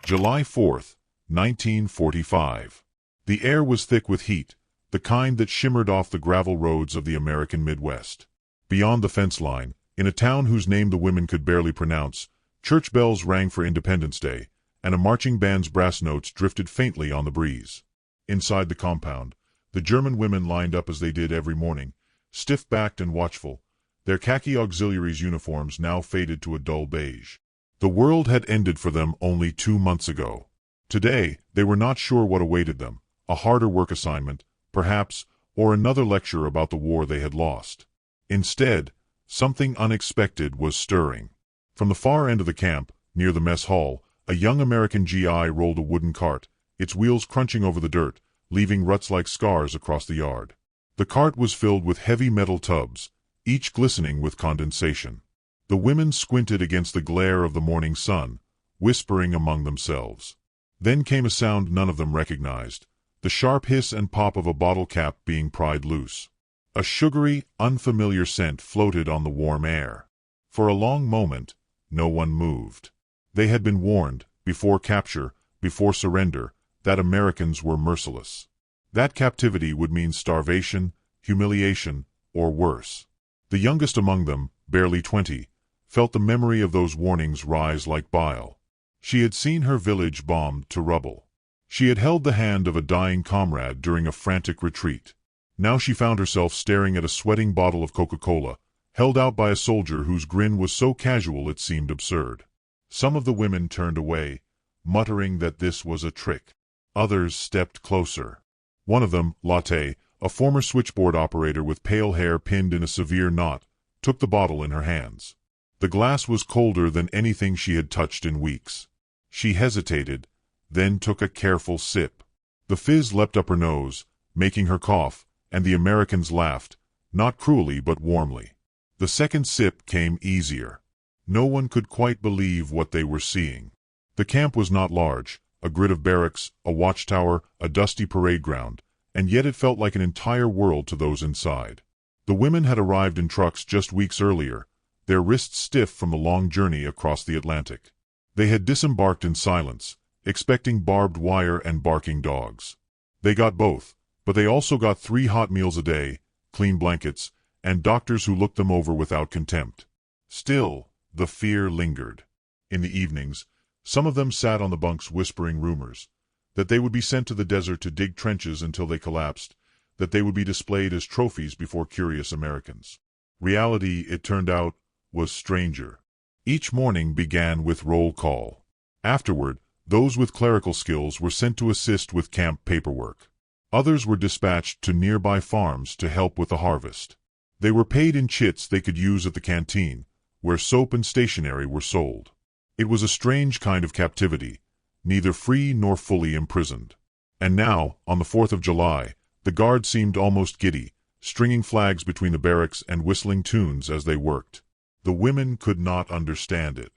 July 4th, 1945. The air was thick with heat, the kind that shimmered off the gravel roads of the American Midwest. Beyond the fence line, in a town whose name the women could barely pronounce, church bells rang for Independence Day, and a marching band's brass notes drifted faintly on the breeze. Inside the compound, the German women lined up as they did every morning, stiff-backed and watchful, their khaki auxiliaries uniforms now faded to a dull beige. The world had ended for them only 2 months ago. Today, they were not sure what awaited them, a harder work assignment, perhaps, or another lecture about the war they had lost. Instead, something unexpected was stirring. From the far end of the camp, near the mess hall, a young American GI rolled a wooden cart, its wheels crunching over the dirt, leaving ruts like scars across the yard. The cart was filled with heavy metal tubs, each glistening with condensation. The women squinted against the glare of the morning sun, whispering among themselves. Then came a sound none of them recognized, the sharp hiss and pop of a bottle cap being pried loose. A sugary, unfamiliar scent floated on the warm air. For a long moment, no one moved. They had been warned, before capture, before surrender, that Americans were merciless. That captivity would mean starvation, humiliation, or worse. The youngest among them, barely 20, felt the memory of those warnings rise like bile. She had seen her village bombed to rubble. She had held the hand of a dying comrade during a frantic retreat. Now she found herself staring at a sweating bottle of Coca-Cola, held out by a soldier whose grin was so casual it seemed absurd. Some of the women turned away, muttering that this was a trick. Others stepped closer. One of them, Latte, a former switchboard operator with pale hair pinned in a severe knot, took the bottle in her hands. The glass was colder than anything she had touched in weeks. She hesitated, then took a careful sip. The fizz leapt up her nose, making her cough, and the Americans laughed, not cruelly but warmly. The second sip came easier. No one could quite believe what they were seeing. The camp was not large, a grid of barracks, a watchtower, a dusty parade ground, and yet it felt like an entire world to those inside. The women had arrived in trucks just weeks earlier, their wrists stiff from the long journey across the Atlantic. They had disembarked in silence, expecting barbed wire and barking dogs. They got both, but they also got 3 hot meals a day, clean blankets, and doctors who looked them over without contempt. Still, the fear lingered. In the evenings, some of them sat on the bunks whispering rumors, that they would be sent to the desert to dig trenches until they collapsed, that they would be displayed as trophies before curious Americans. Reality, it turned out, was stranger. Each morning began with roll call. Afterward, those with clerical skills were sent to assist with camp paperwork. Others were dispatched to nearby farms to help with the harvest. They were paid in chits they could use at the canteen, where soap and stationery were sold. It was a strange kind of captivity, neither free nor fully imprisoned. And now, on the 4th of July, the guard seemed almost giddy, stringing flags between the barracks and whistling tunes as they worked. The women could not understand it.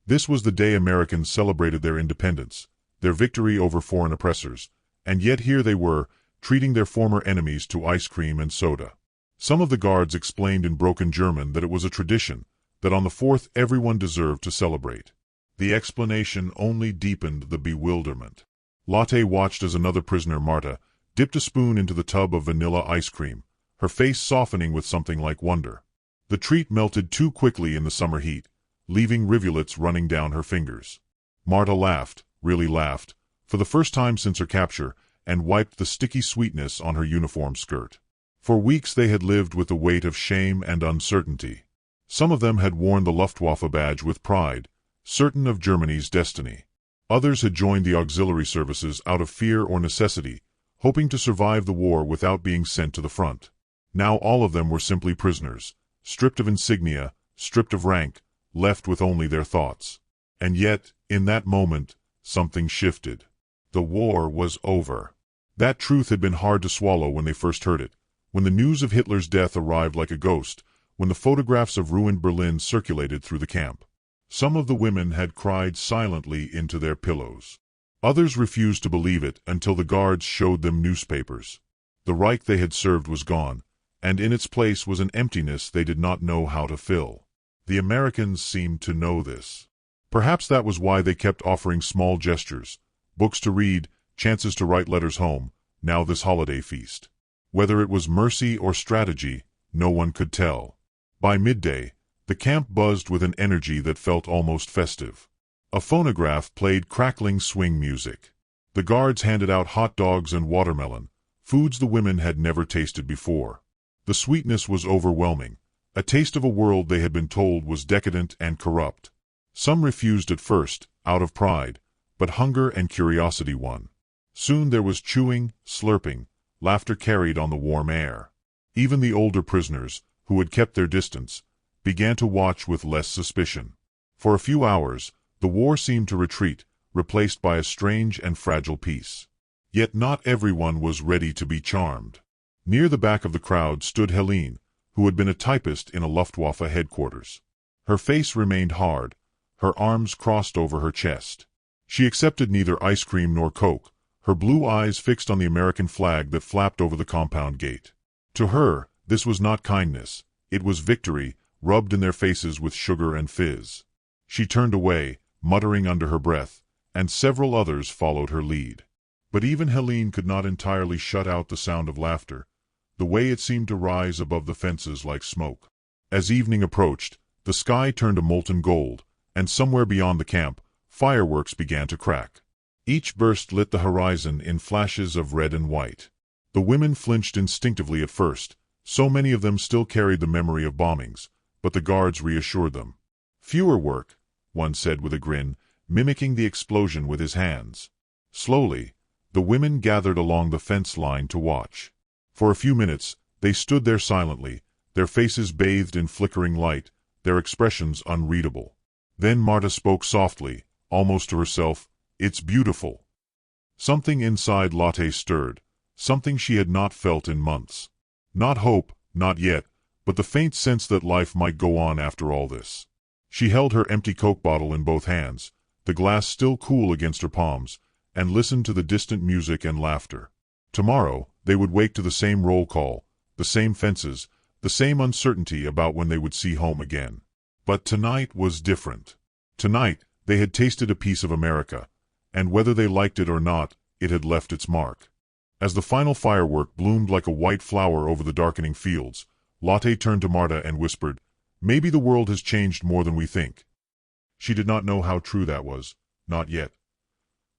This was the day Americans celebrated their independence, their victory over foreign oppressors, and yet here they were, treating their former enemies to ice cream and soda. Some of the guards explained in broken German that it was a tradition, that on the 4th everyone deserved to celebrate. The explanation only deepened the bewilderment. Latte watched as another prisoner, Marta, dipped a spoon into the tub of vanilla ice cream, her face softening with something like wonder. The treat melted too quickly in the summer heat, leaving rivulets running down her fingers. Marta laughed, really laughed, for the first time since her capture, and wiped the sticky sweetness on her uniform skirt. For weeks they had lived with the weight of shame and uncertainty. Some of them had worn the Luftwaffe badge with pride, certain of Germany's destiny. Others had joined the auxiliary services out of fear or necessity, hoping to survive the war without being sent to the front. Now all of them were simply prisoners, stripped of insignia, stripped of rank, left with only their thoughts. And yet, in that moment, something shifted. The war was over. That truth had been hard to swallow when they first heard it, when the news of Hitler's death arrived like a ghost, when the photographs of ruined Berlin circulated through the camp. Some of the women had cried silently into their pillows. Others refused to believe it until the guards showed them newspapers. The Reich they had served was gone, and in its place was an emptiness they did not know how to fill. The Americans seemed to know this. Perhaps that was why they kept offering small gestures, books to read, chances to write letters home, now this holiday feast. Whether it was mercy or strategy, no one could tell. By midday, the camp buzzed with an energy that felt almost festive. A phonograph played crackling swing music. The guards handed out hot dogs and watermelon, foods the women had never tasted before. The sweetness was overwhelming, a taste of a world they had been told was decadent and corrupt. Some refused at first, out of pride, but hunger and curiosity won. Soon there was chewing, slurping, laughter carried on the warm air. Even the older prisoners, who had kept their distance, began to watch with less suspicion. For a few hours, the war seemed to retreat, replaced by a strange and fragile peace. Yet not everyone was ready to be charmed. Near the back of the crowd stood Helene, who had been a typist in a Luftwaffe headquarters. Her face remained hard, her arms crossed over her chest. She accepted neither ice cream nor Coke, her blue eyes fixed on the American flag that flapped over the compound gate. To her, this was not kindness, it was victory, rubbed in their faces with sugar and fizz. She turned away, muttering under her breath, and several others followed her lead. But even Helene could not entirely shut out the sound of laughter, the way it seemed to rise above the fences like smoke. As evening approached, the sky turned a molten gold, and somewhere beyond the camp, fireworks began to crack. Each burst lit the horizon in flashes of red and white. The women flinched instinctively at first, so many of them still carried the memory of bombings, but the guards reassured them. "Fewer work," one said with a grin, mimicking the explosion with his hands. Slowly, the women gathered along the fence line to watch. For a few minutes, they stood there silently, their faces bathed in flickering light, their expressions unreadable. Then Marta spoke softly, almost to herself, "It's beautiful." Something inside Lotte stirred, something she had not felt in months. Not hope, not yet, but the faint sense that life might go on after all this. She held her empty Coke bottle in both hands, the glass still cool against her palms, and listened to the distant music and laughter. Tomorrow, they would wake to the same roll call, the same fences, the same uncertainty about when they would see home again. But tonight was different. Tonight, they had tasted a piece of America, and whether they liked it or not, it had left its mark. As the final firework bloomed like a white flower over the darkening fields, Lotte turned to Marta and whispered, "Maybe the world has changed more than we think." She did not know how true that was, not yet.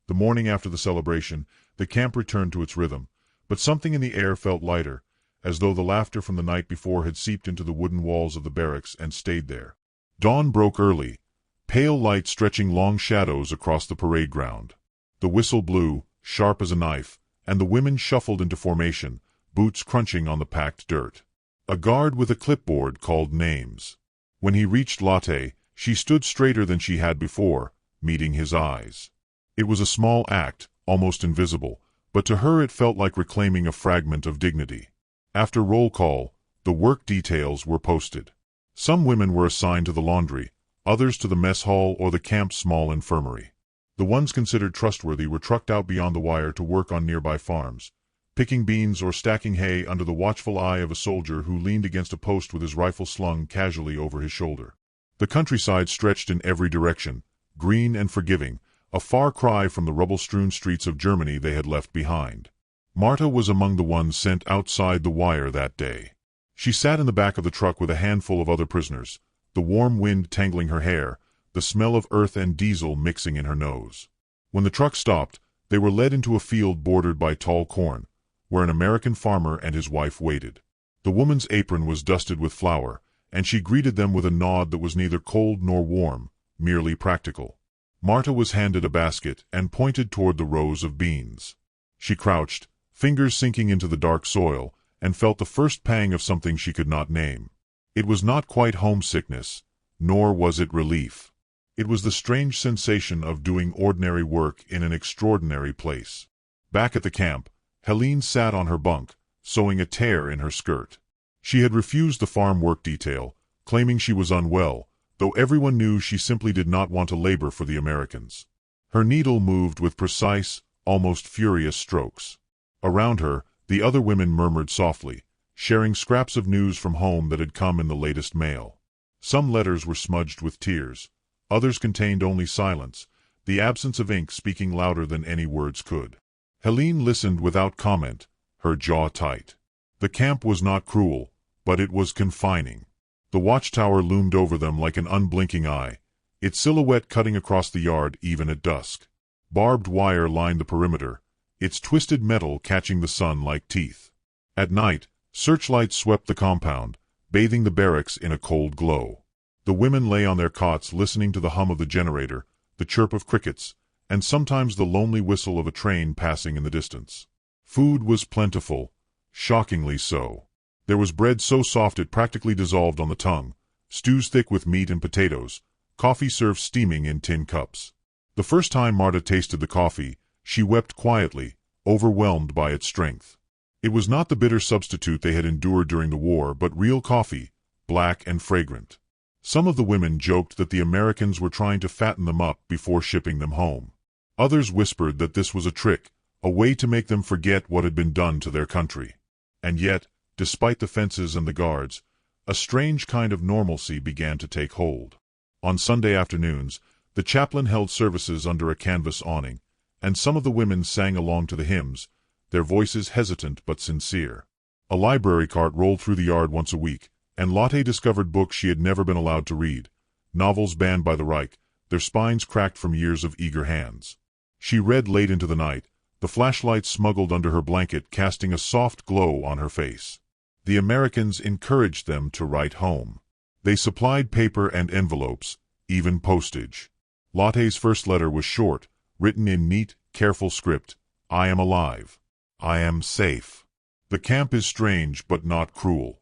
The morning after the celebration, the camp returned to its rhythm, but something in the air felt lighter, as though the laughter from the night before had seeped into the wooden walls of the barracks and stayed there. Dawn broke early, pale light stretching long shadows across the parade ground. The whistle blew, sharp as a knife, and the women shuffled into formation, boots crunching on the packed dirt. A guard with a clipboard called names. When he reached Lotte, she stood straighter than she had before, meeting his eyes. It was a small act, almost invisible, but to her it felt like reclaiming a fragment of dignity. After roll call, the work details were posted. Some women were assigned to the laundry, others to the mess hall or the camp's small infirmary. The ones considered trustworthy were trucked out beyond the wire to work on nearby farms, picking beans or stacking hay under the watchful eye of a soldier who leaned against a post with his rifle slung casually over his shoulder. The countryside stretched in every direction, green and forgiving, a far cry from the rubble-strewn streets of Germany they had left behind. Marta was among the ones sent outside the wire that day. She sat in the back of the truck with a handful of other prisoners, the warm wind tangling her hair, the smell of earth and diesel mixing in her nose. When the truck stopped, they were led into a field bordered by tall corn, where an American farmer and his wife waited. The woman's apron was dusted with flour, and she greeted them with a nod that was neither cold nor warm, merely practical. Marta was handed a basket and pointed toward the rows of beans. She crouched, fingers sinking into the dark soil, and felt the first pang of something she could not name. It was not quite homesickness, nor was it relief. It was the strange sensation of doing ordinary work in an extraordinary place. Back at the camp, Helene sat on her bunk, sewing a tear in her skirt. She had refused the farm work detail, claiming she was unwell, though everyone knew she simply did not want to labor for the Americans. Her needle moved with precise, almost furious strokes. Around her, the other women murmured softly, sharing scraps of news from home that had come in the latest mail. Some letters were smudged with tears, Others contained only silence, the absence of ink speaking louder than any words could. Helene listened without comment, her jaw tight. The camp was not cruel, but it was confining. The watchtower loomed over them like an unblinking eye, its silhouette cutting across the yard even at dusk. Barbed wire lined the perimeter, its twisted metal catching the sun like teeth. At night, searchlights swept the compound, bathing the barracks in a cold glow. The women lay on their cots listening to the hum of the generator, the chirp of crickets, and sometimes the lonely whistle of a train passing in the distance. Food was plentiful, shockingly so. There was bread so soft it practically dissolved on the tongue, stews thick with meat and potatoes, coffee served steaming in tin cups. The first time Marta tasted the coffee, she wept quietly, overwhelmed by its strength. It was not the bitter substitute they had endured during the war, but real coffee, black and fragrant. Some of the women joked that the Americans were trying to fatten them up before shipping them home. Others whispered that this was a trick, a way to make them forget what had been done to their country. And yet, despite the fences and the guards, a strange kind of normalcy began to take hold. On Sunday afternoons, the chaplain held services under a canvas awning, and some of the women sang along to the hymns, their voices hesitant but sincere. A library cart rolled through the yard once a week, and Lotte discovered books she had never been allowed to read, novels banned by the Reich, their spines cracked from years of eager hands. She read late into the night, the flashlight smuggled under her blanket casting a soft glow on her face. The Americans encouraged them to write home. They supplied paper and envelopes, even postage. Lotte's first letter was short, written in neat, careful script. I am alive. I am safe. The camp is strange but not cruel.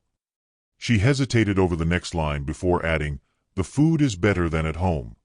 She hesitated over the next line before adding, the food is better than at home.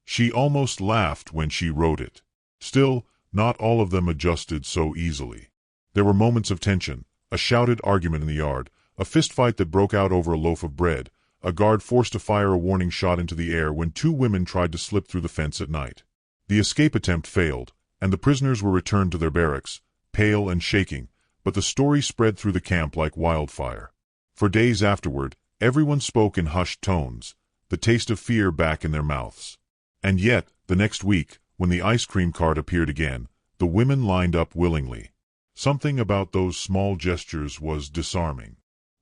She almost laughed when she wrote it. Still, not all of them adjusted so easily. There were moments of tension, a shouted argument in the yard, a fistfight that broke out over a loaf of bread, a guard forced to fire a warning shot into the air when two women tried to slip through the fence at night. The escape attempt failed, and the prisoners were returned to their barracks, pale and shaking, but the story spread through the camp like wildfire. For days afterward, everyone spoke in hushed tones, the taste of fear back in their mouths. And yet, the next week, when the ice cream cart appeared again, the women lined up willingly. Something about those small gestures was disarming.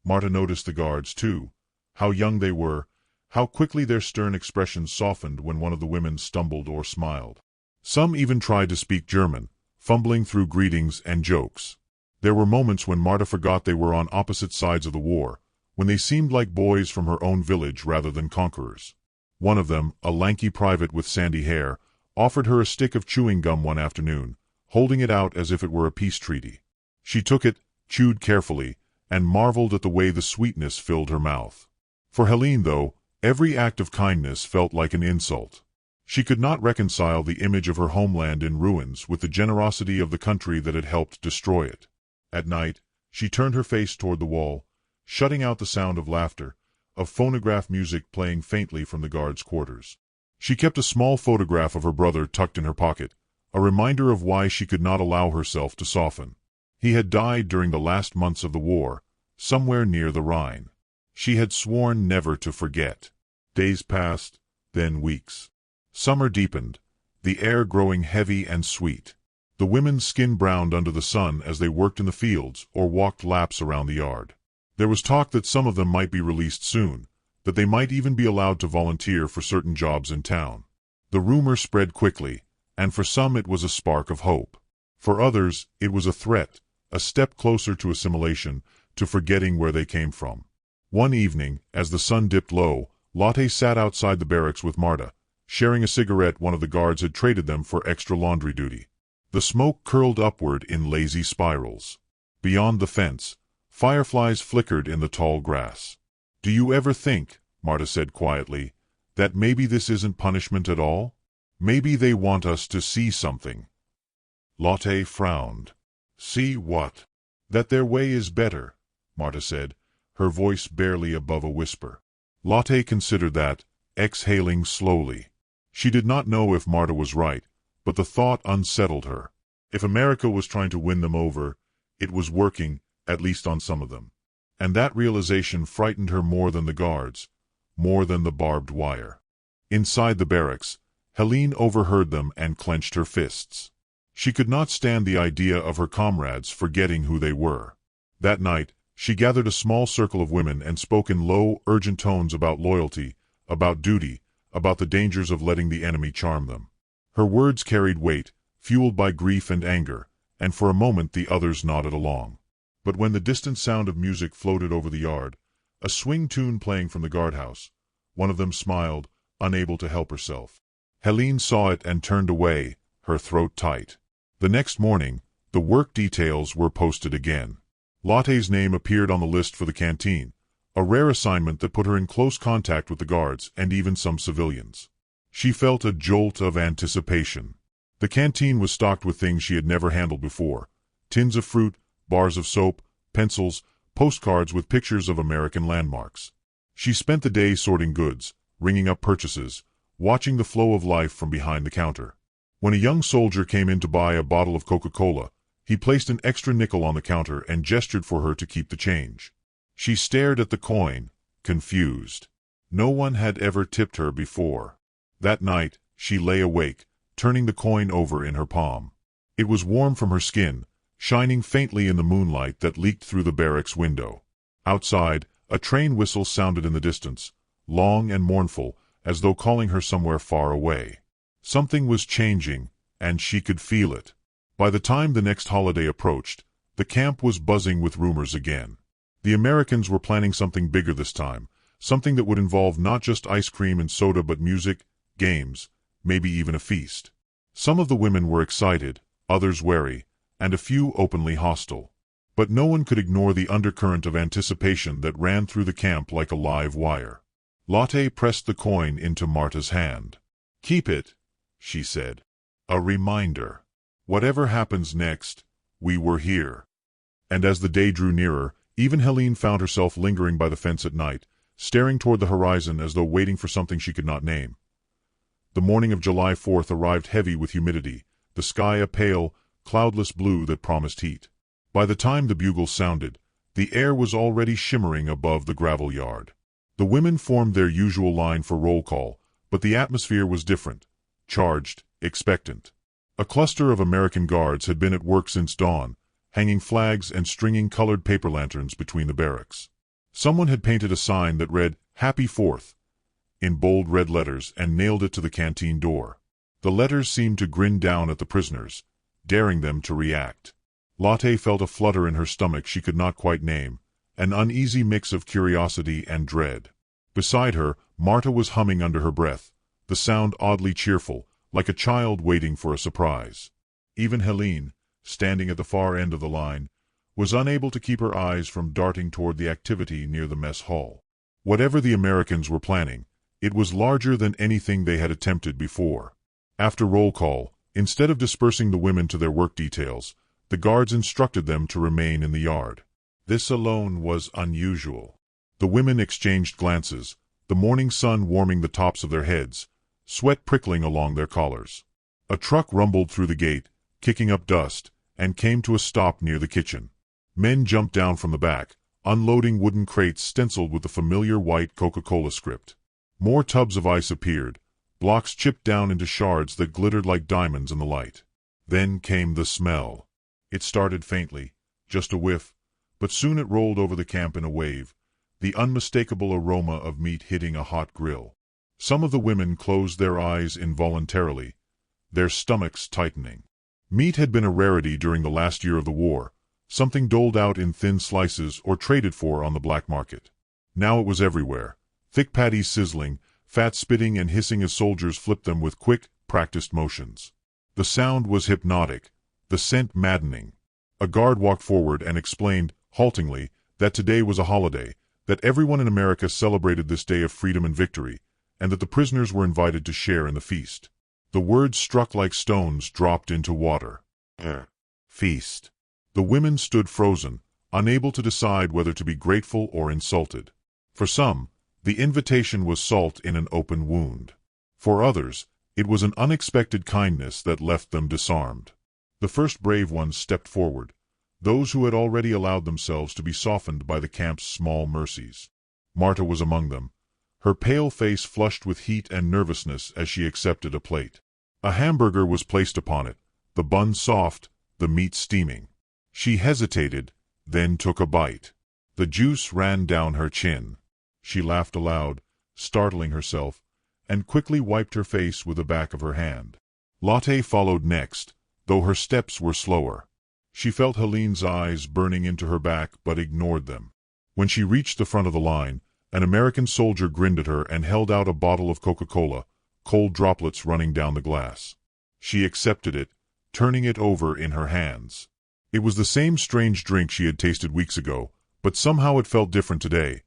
Marta noticed the guards, too. How young they were, how quickly their stern expressions softened when one of the women stumbled or smiled. Some even tried to speak German, fumbling through greetings and jokes. There were moments when Marta forgot they were on opposite sides of the war, when they seemed like boys from her own village rather than conquerors. One of them, a lanky private with sandy hair, offered her a stick of chewing gum one afternoon, holding it out as if it were a peace treaty. She took it, chewed carefully, and marveled at the way the sweetness filled her mouth. For Helene, though, every act of kindness felt like an insult. She could not reconcile the image of her homeland in ruins with the generosity of the country that had helped destroy it. At night, she turned her face toward the wall, shutting out the sound of laughter, of phonograph music playing faintly from the guards' quarters. She kept a small photograph of her brother tucked in her pocket, a reminder of why she could not allow herself to soften. He had died during the last months of the war, somewhere near the Rhine. She had sworn never to forget. Days passed, then weeks. Summer deepened, the air growing heavy and sweet. The women's skin browned under the sun as they worked in the fields or walked laps around the yard. There was talk that some of them might be released soon, that they might even be allowed to volunteer for certain jobs in town. The rumor spread quickly, and for some it was a spark of hope. For others, it was a threat, a step closer to assimilation, to forgetting where they came from. One evening, as the sun dipped low, Lotte sat outside the barracks with Marta, sharing a cigarette one of the guards had traded them for extra laundry duty. The smoke curled upward in lazy spirals. Beyond the fence, fireflies flickered in the tall grass. "Do you ever think," Marta said quietly, "that maybe this isn't punishment at all? Maybe they want us to see something?" Lotte frowned. "See what?" "That their way is better," Marta said, her voice barely above a whisper. Lotte considered that, exhaling slowly. She did not know if Marta was right, but the thought unsettled her. If America was trying to win them over, it was working, at least on some of them. And that realization frightened her more than the guards, more than the barbed wire. Inside the barracks, Helene overheard them and clenched her fists. She could not stand the idea of her comrades forgetting who they were. That night, she gathered a small circle of women and spoke in low, urgent tones about loyalty, about duty, about the dangers of letting the enemy charm them. Her words carried weight, fueled by grief and anger, and for a moment the others nodded along. But when the distant sound of music floated over the yard, a swing tune playing from the guardhouse, one of them smiled, unable to help herself. Helene saw it and turned away, her throat tight. The next morning, the work details were posted again. Lotte's name appeared on the list for the canteen, a rare assignment that put her in close contact with the guards and even some civilians. She felt a jolt of anticipation. The canteen was stocked with things she had never handled before: tins of fruit, bars of soap, pencils, postcards with pictures of American landmarks. She spent the day sorting goods, ringing up purchases, watching the flow of life from behind the counter. When a young soldier came in to buy a bottle of Coca-Cola, he placed an extra nickel on the counter and gestured for her to keep the change. She stared at the coin, confused. No one had ever tipped her before. That night, she lay awake, turning the coin over in her palm. It was warm from her skin, shining faintly in the moonlight that leaked through the barracks window. Outside, a train whistle sounded in the distance, long and mournful, as though calling her somewhere far away. Something was changing, and she could feel it. By the time the next holiday approached, the camp was buzzing with rumors again. The Americans were planning something bigger this time, something that would involve not just ice cream and soda but music, games, maybe even a feast. Some of the women were excited, others wary, and a few openly hostile. But no one could ignore the undercurrent of anticipation that ran through the camp like a live wire. Lotte pressed the coin into Marta's hand. "Keep it," she said. "A reminder. Whatever happens next, we were here." And as the day drew nearer, even Helene found herself lingering by the fence at night, staring toward the horizon as though waiting for something she could not name. The morning of July 4th arrived heavy with humidity, the sky a pale, cloudless blue that promised heat. By the time the bugles sounded, the air was already shimmering above the gravel yard. The women formed their usual line for roll call, but the atmosphere was different, charged, expectant. A cluster of American guards had been at work since dawn, hanging flags and stringing colored paper lanterns between the barracks. Someone had painted a sign that read, "Happy 4th," in bold red letters and nailed it to the canteen door. The letters seemed to grin down at the prisoners, daring them to react. Lotte felt a flutter in her stomach she could not quite name, an uneasy mix of curiosity and dread. Beside her, Marta was humming under her breath, the sound oddly cheerful, like a child waiting for a surprise. Even Helene, standing at the far end of the line, was unable to keep her eyes from darting toward the activity near the mess hall. Whatever the Americans were planning, it was larger than anything they had attempted before. After roll call, instead of dispersing the women to their work details, the guards instructed them to remain in the yard. This alone was unusual. The women exchanged glances, the morning sun warming the tops of their heads, sweat prickling along their collars. A truck rumbled through the gate, kicking up dust, and came to a stop near the kitchen. Men jumped down from the back, unloading wooden crates stenciled with the familiar white Coca-Cola script. More tubs of ice appeared, blocks chipped down into shards that glittered like diamonds in the light. Then came the smell. It started faintly, just a whiff, but soon it rolled over the camp in a wave, the unmistakable aroma of meat hitting a hot grill. Some of the women closed their eyes involuntarily, their stomachs tightening. Meat had been a rarity during the last year of the war, something doled out in thin slices or traded for on the black market. Now it was everywhere, thick patties sizzling, fat spitting and hissing as soldiers flipped them with quick, practiced motions. The sound was hypnotic, the scent maddening. A guard walked forward and explained, haltingly, that today was a holiday, that everyone in America celebrated this day of freedom and victory, and that the prisoners were invited to share in the feast. The words struck like stones dropped into water. Feast. The women stood frozen, unable to decide whether to be grateful or insulted. For some, the invitation was salt in an open wound. For others, it was an unexpected kindness that left them disarmed. The first brave ones stepped forward, those who had already allowed themselves to be softened by the camp's small mercies. Marta was among them, her pale face flushed with heat and nervousness as she accepted a plate. A hamburger was placed upon it, the bun soft, the meat steaming. She hesitated, then took a bite. The juice ran down her chin. She laughed aloud, startling herself, and quickly wiped her face with the back of her hand. Lotte followed next, though her steps were slower. She felt Helene's eyes burning into her back but ignored them. When she reached the front of the line, an American soldier grinned at her and held out a bottle of Coca-Cola, cold droplets running down the glass. She accepted it, turning it over in her hands. It was the same strange drink she had tasted weeks ago, but somehow it felt different today.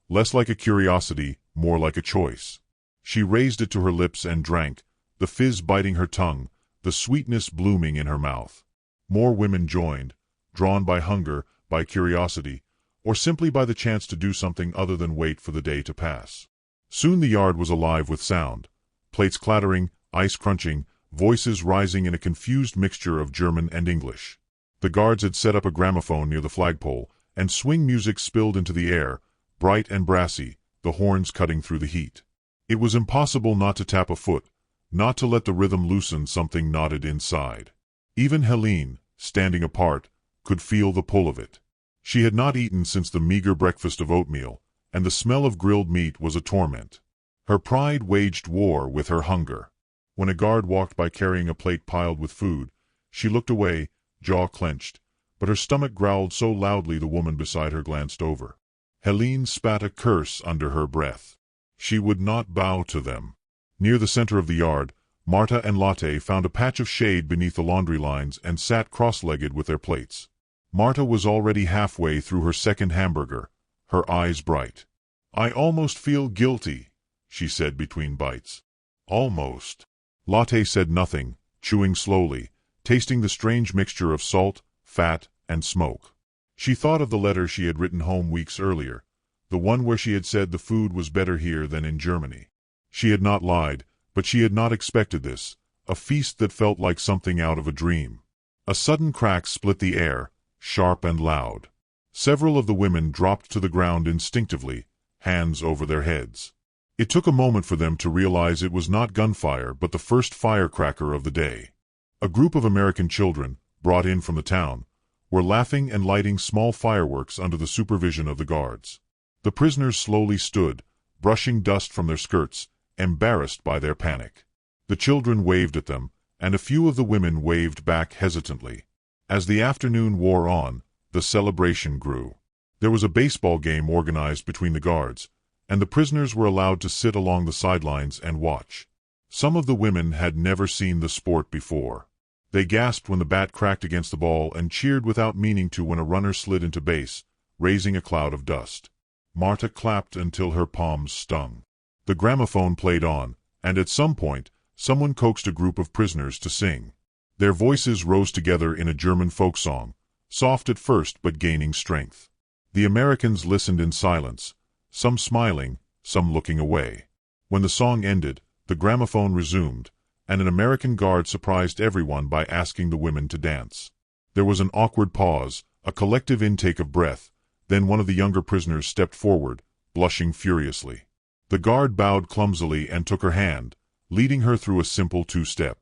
Less like a curiosity, more like a choice. She raised it to her lips and drank, the fizz biting her tongue, the sweetness blooming in her mouth. More women joined, drawn by hunger, by curiosity, or simply by the chance to do something other than wait for the day to pass. Soon the yard was alive with sound. Plates clattering, ice crunching, voices rising in a confused mixture of German and English. The guards had set up a gramophone near the flagpole, and swing music spilled into the air, bright and brassy, the horns cutting through the heat. It was impossible not to tap a foot, not to let the rhythm loosen something knotted inside. Even Helene, standing apart, could feel the pull of it. She had not eaten since the meager breakfast of oatmeal, and the smell of grilled meat was a torment. Her pride waged war with her hunger. When a guard walked by carrying a plate piled with food, she looked away, jaw clenched, but her stomach growled so loudly the woman beside her glanced over. Helene spat a curse under her breath. She would not bow to them. Near the center of the yard, Marta and Lotte found a patch of shade beneath the laundry lines and sat cross-legged with their plates. Marta was already halfway through her second hamburger, her eyes bright. "I almost feel guilty," she said between bites. "Almost." Lotte said nothing, chewing slowly, tasting the strange mixture of salt, fat, and smoke. She thought of the letter she had written home weeks earlier, the one where she had said the food was better here than in Germany. She had not lied, but she had not expected this, a feast that felt like something out of a dream. A sudden crack split the air, sharp and loud. Several of the women dropped to the ground instinctively, hands over their heads. It took a moment for them to realize it was not gunfire but the first firecracker of the day. A group of American children, brought in from the town, were laughing and lighting small fireworks under the supervision of the guards. The prisoners slowly stood, brushing dust from their skirts, embarrassed by their panic. The children waved at them, and a few of the women waved back hesitantly. As the afternoon wore on, the celebration grew. There was a baseball game organized between the guards, and the prisoners were allowed to sit along the sidelines and watch. Some of the women had never seen the sport before. They gasped when the bat cracked against the ball and cheered without meaning to when a runner slid into base, raising a cloud of dust. Marta clapped until her palms stung. The gramophone played on, and at some point, someone coaxed a group of prisoners to sing. Their voices rose together in a German folk song, soft at first but gaining strength. The Americans listened in silence, some smiling, some looking away. When the song ended, the gramophone resumed, and an American guard surprised everyone by asking the women to dance. There was an awkward pause, a collective intake of breath, then one of the younger prisoners stepped forward, blushing furiously. The guard bowed clumsily and took her hand, leading her through a simple two-step.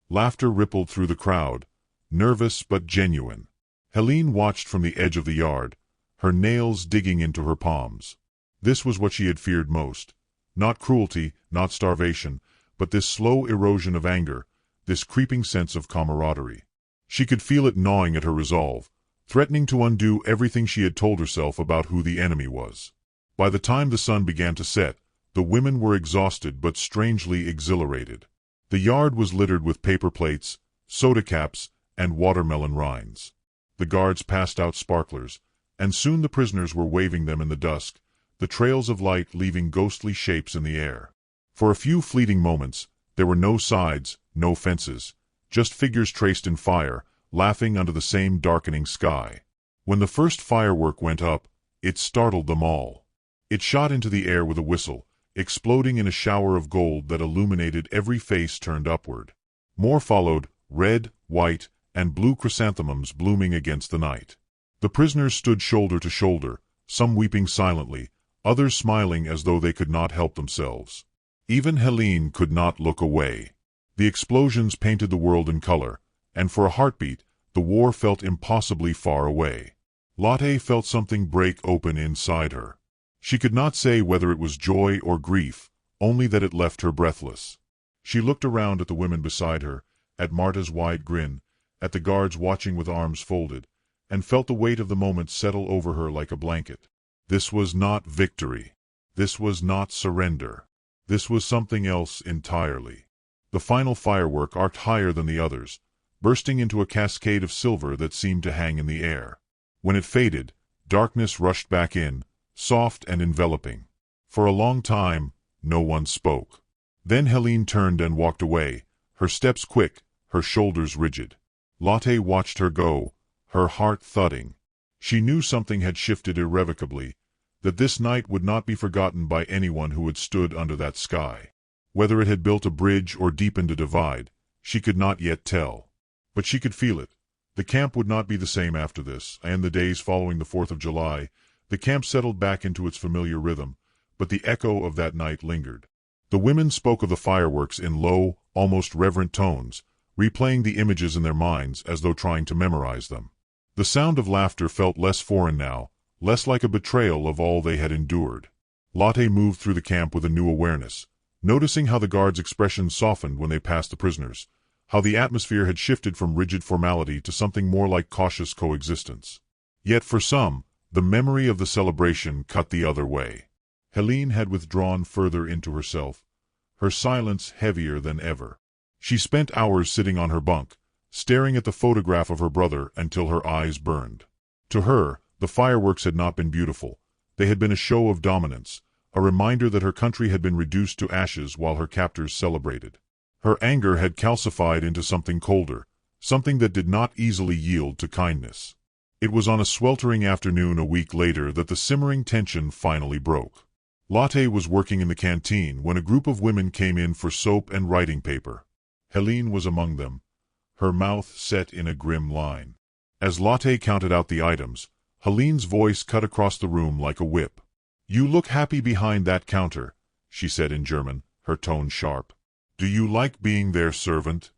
Laughter rippled through the crowd, nervous but genuine. Helene watched from the edge of the yard, her nails digging into her palms. This was what she had feared most. Not cruelty, not starvation, but this slow erosion of anger, this creeping sense of camaraderie. She could feel it gnawing at her resolve, threatening to undo everything she had told herself about who the enemy was. By the time the sun began to set, the women were exhausted but strangely exhilarated. The yard was littered with paper plates, soda caps, and watermelon rinds. The guards passed out sparklers, and soon the prisoners were waving them in the dusk, the trails of light leaving ghostly shapes in the air. For a few fleeting moments, there were no sides, no fences, just figures traced in fire, laughing under the same darkening sky. When the first firework went up, it startled them all. It shot into the air with a whistle, exploding in a shower of gold that illuminated every face turned upward. More followed, red, white, and blue chrysanthemums blooming against the night. The prisoners stood shoulder to shoulder, some weeping silently, others smiling as though they could not help themselves. Even Helene could not look away. The explosions painted the world in color, and for a heartbeat, the war felt impossibly far away. Lotte felt something break open inside her. She could not say whether it was joy or grief, only that it left her breathless. She looked around at the women beside her, at Marta's wide grin, at the guards watching with arms folded, and felt the weight of the moment settle over her like a blanket. This was not victory. This was not surrender. This was something else entirely. The final firework arced higher than the others, bursting into a cascade of silver that seemed to hang in the air. When it faded, darkness rushed back in, soft and enveloping. For a long time, no one spoke. Then Helene turned and walked away, her steps quick, her shoulders rigid. Lotte watched her go, her heart thudding. She knew something had shifted irrevocably, that this night would not be forgotten by anyone who had stood under that sky. Whether it had built a bridge or deepened a divide, she could not yet tell. But she could feel it. The camp would not be the same after this, and the days following the 4th of July, the camp settled back into its familiar rhythm, but the echo of that night lingered. The women spoke of the fireworks in low, almost reverent tones, replaying the images in their minds as though trying to memorize them. The sound of laughter felt less foreign now, less like a betrayal of all they had endured. Lotte moved through the camp with a new awareness, noticing how the guards' expressions softened when they passed the prisoners, how the atmosphere had shifted from rigid formality to something more like cautious coexistence. Yet for some, the memory of the celebration cut the other way. Helene had withdrawn further into herself, her silence heavier than ever. She spent hours sitting on her bunk, staring at the photograph of her brother until her eyes burned. To her, the fireworks had not been beautiful. They had been a show of dominance, a reminder that her country had been reduced to ashes while her captors celebrated. Her anger had calcified into something colder, something that did not easily yield to kindness. It was on a sweltering afternoon a week later that the simmering tension finally broke. Lotte was working in the canteen when a group of women came in for soap and writing paper. Helene was among them, her mouth set in a grim line. As Lotte counted out the items, Helene's voice cut across the room like a whip. "You look happy behind that counter," she said in German, her tone sharp. "Do you like being their servant?"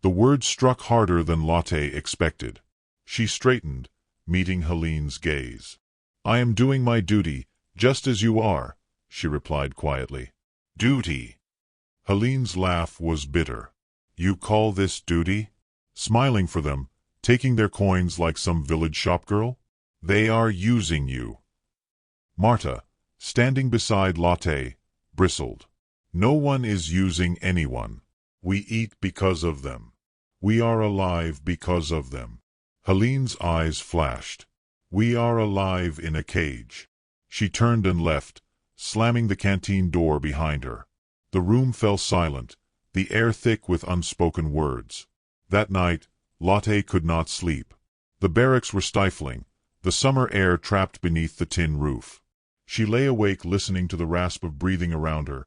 The words struck harder than Lotte expected. She straightened, meeting Helene's gaze. "I am doing my duty, just as you are," she replied quietly. "Duty?" Helene's laugh was bitter. "You call this duty?" Smiling for them, taking their coins like some village shopgirl? "They are using you." Marta, standing beside Lotte, bristled. "No one is using anyone. We eat because of them. We are alive because of them." Helene's eyes flashed. "We are alive in a cage." She turned and left, slamming the canteen door behind her. The room fell silent, the air thick with unspoken words. That night, Lotte could not sleep. The barracks were stifling, the summer air trapped beneath the tin roof. She lay awake listening to the rasp of breathing around her,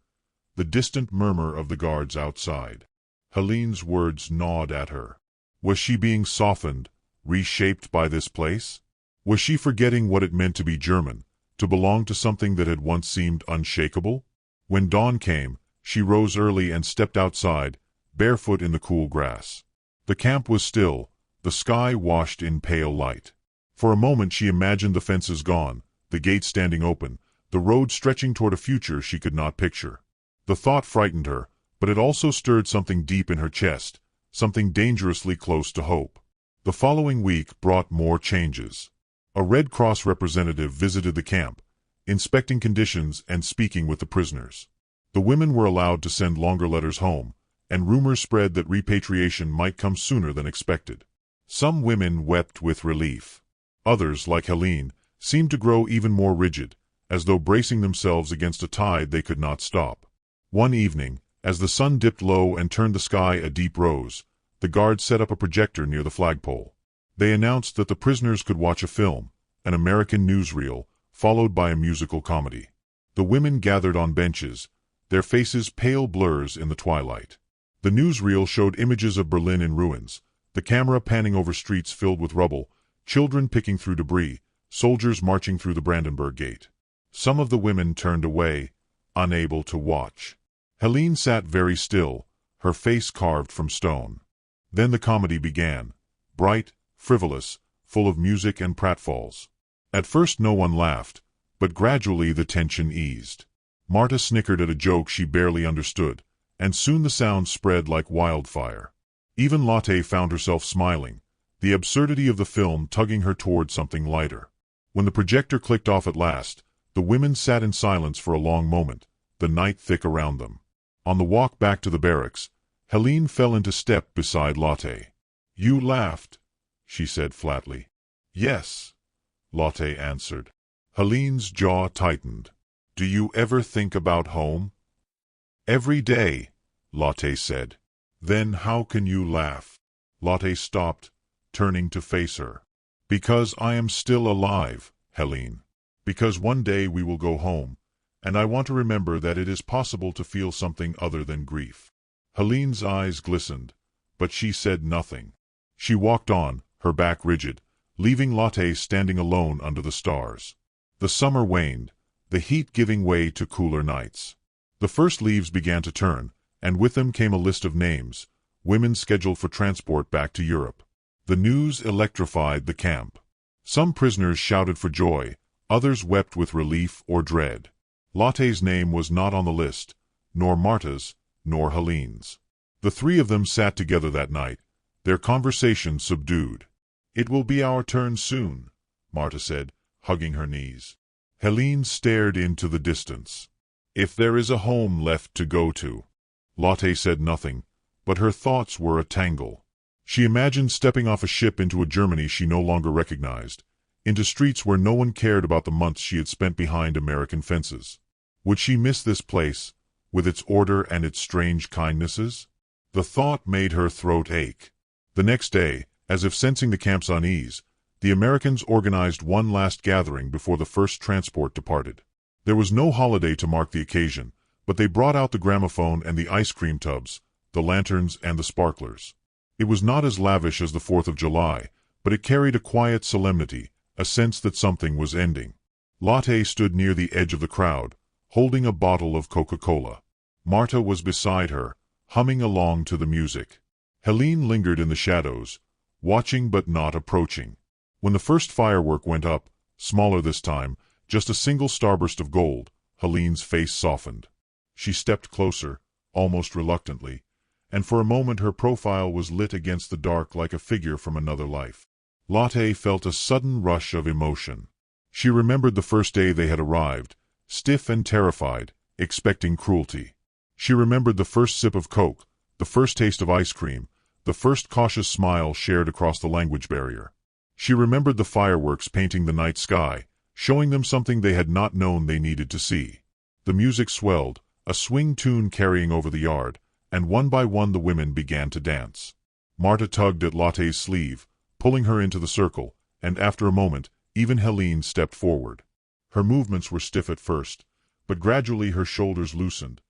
the distant murmur of the guards outside. Helene's words gnawed at her. Was she being softened, reshaped by this place? Was she forgetting what it meant to be German, to belong to something that had once seemed unshakable? When dawn came, she rose early and stepped outside, barefoot in the cool grass. The camp was still, the sky washed in pale light. For a moment she imagined the fences gone, the gates standing open, the road stretching toward a future she could not picture. The thought frightened her, but it also stirred something deep in her chest, something dangerously close to hope. The following week brought more changes. A Red Cross representative visited the camp, inspecting conditions and speaking with the prisoners. The women were allowed to send longer letters home, and rumors spread that repatriation might come sooner than expected. Some women wept with relief. Others, like Helene, seemed to grow even more rigid, as though bracing themselves against a tide they could not stop. One evening, as the sun dipped low and turned the sky a deep rose, the guards set up a projector near the flagpole. They announced that the prisoners could watch a film, an American newsreel, followed by a musical comedy. The women gathered on benches, their faces pale blurs in the twilight. The newsreel showed images of Berlin in ruins, the camera panning over streets filled with rubble, children picking through debris, soldiers marching through the Brandenburg Gate. Some of the women turned away, unable to watch. Helene sat very still, her face carved from stone. Then the comedy began, bright, frivolous, full of music and pratfalls. At first no one laughed, but gradually the tension eased. Marta snickered at a joke she barely understood, and soon the sound spread like wildfire. Even Lotte found herself smiling, the absurdity of the film tugging her toward something lighter. When the projector clicked off at last, the women sat in silence for a long moment, the night thick around them. On the walk back to the barracks, Helene fell into step beside Lotte. "You laughed," she said flatly. "Yes," Lotte answered. Helene's jaw tightened. "Do you ever think about home?" "Every day," Lotte said. "Then how can you laugh?" Lotte stopped, turning to face her. "Because I am still alive, Helene. Because one day we will go home, and I want to remember that it is possible to feel something other than grief." Helene's eyes glistened, but she said nothing. She walked on, her back rigid, leaving Lotte standing alone under the stars. The summer waned, the heat giving way to cooler nights. The first leaves began to turn, and with them came a list of names, women scheduled for transport back to Europe. The news electrified the camp. Some prisoners shouted for joy, others wept with relief or dread. Lotte's name was not on the list, nor Marta's, nor Helene's. The three of them sat together that night, their conversation subdued. "It will be our turn soon," Marta said, hugging her knees. Helene stared into the distance. "If there is a home left to go to." Lotte said nothing, but her thoughts were a tangle. She imagined stepping off a ship into a Germany she no longer recognized, into streets where no one cared about the months she had spent behind American fences. Would she miss this place, with its order and its strange kindnesses? The thought made her throat ache. The next day, as if sensing the camp's unease, the Americans organized one last gathering before the first transport departed. There was no holiday to mark the occasion, but they brought out the gramophone and the ice cream tubs, the lanterns and the sparklers. It was not as lavish as the 4th of July, but it carried a quiet solemnity, a sense that something was ending. Lotte stood near the edge of the crowd, holding a bottle of Coca-Cola. Marta was beside her, humming along to the music. Helene lingered in the shadows, watching but not approaching. When the first firework went up, smaller this time, just a single starburst of gold, Helene's face softened. She stepped closer, almost reluctantly, and for a moment her profile was lit against the dark like a figure from another life. Lotte felt a sudden rush of emotion. She remembered the first day they had arrived, stiff and terrified, expecting cruelty. She remembered the first sip of Coke, the first taste of ice cream, the first cautious smile shared across the language barrier. She remembered the fireworks painting the night sky, showing them something they had not known they needed to see. The music swelled, a swing tune carrying over the yard, and one by one the women began to dance. Marta tugged at Lotte's sleeve, pulling her into the circle, and after a moment, even Helene stepped forward. Her movements were stiff at first, but gradually her shoulders loosened,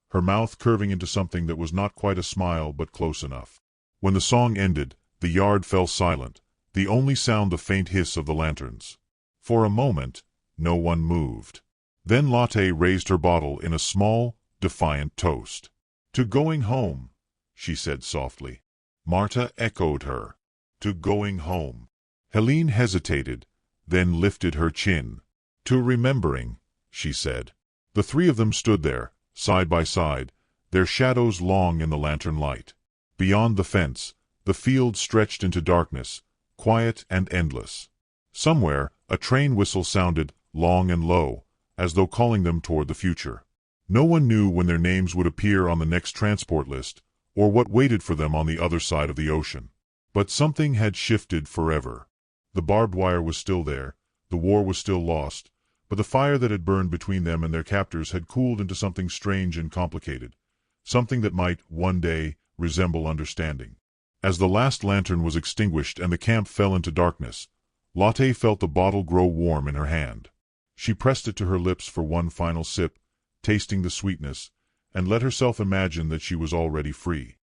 her mouth curving into something that was not quite a smile but close enough. When the song ended, the yard fell silent, the only sound the faint hiss of the lanterns. For a moment, no one moved. Then Lotte raised her bottle in a small, defiant toast. "To going home," she said softly. Marta echoed her. "To going home." Helene hesitated, then lifted her chin. "To remembering," she said. The three of them stood there, side by side, their shadows long in the lantern light. Beyond the fence, the field stretched into darkness, quiet and endless. Somewhere, a train whistle sounded, long and low, as though calling them toward the future. No one knew when their names would appear on the next transport list, or what waited for them on the other side of the ocean. But something had shifted forever. The barbed wire was still there, the war was still lost, but the fire that had burned between them and their captors had cooled into something strange and complicated, something that might, one day, resemble understanding. As the last lantern was extinguished and the camp fell into darkness, Lotte felt the bottle grow warm in her hand. She pressed it to her lips for one final sip, tasting the sweetness, and let herself imagine that she was already free.